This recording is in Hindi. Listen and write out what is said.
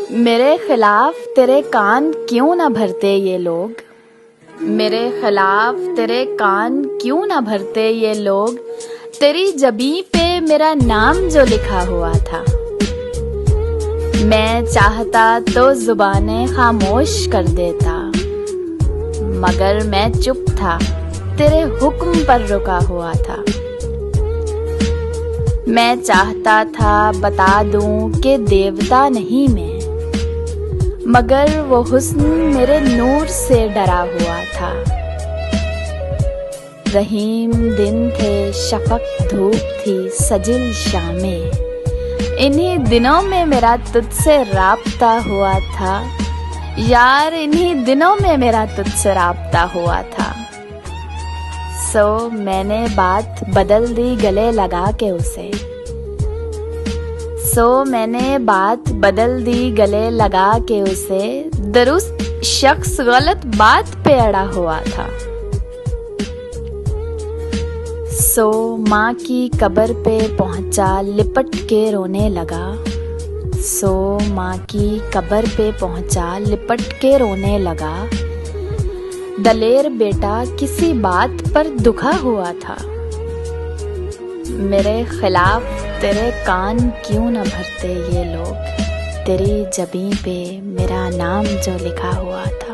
मेरे खिलाफ तेरे कान क्यों ना भरते ये लोग, मेरे खिलाफ तेरे कान क्यों ना भरते ये लोग। तेरी जबीं पे मेरा नाम जो लिखा हुआ था, मैं चाहता तो जुबानें खामोश कर देता, मगर मैं चुप था, तेरे हुक्म पर रुका हुआ था। मैं चाहता था बता दूं कि देवता नहीं मैं, मगर वो हुस्न मेरे नूर से डरा हुआ था। रहीम दिन थे, शफक धूप थी, सजिल शामें, इन्हीं दिनों में मेरा तुझसे राब्ता हुआ था। यार इन्हीं दिनों में मेरा तुझसे राब्ता हुआ था। सो मैंने बात बदल दी गले लगा के उसे, मैंने बात बदल दी गले लगा के उसे। दुरुस्त शख्स गलत बात पे अड़ा हुआ था। माँ की कब्र पे पहुंचा लिपट के रोने लगा। माँ की कब्र पे पहुंचा लिपट के रोने लगा। दलेर बेटा किसी बात पर दुखा हुआ था। मेरे खिलाफ तेरे कान क्यों न भरते ये लोग, तेरी जबीं पे मेरा नाम जो लिखा हुआ था।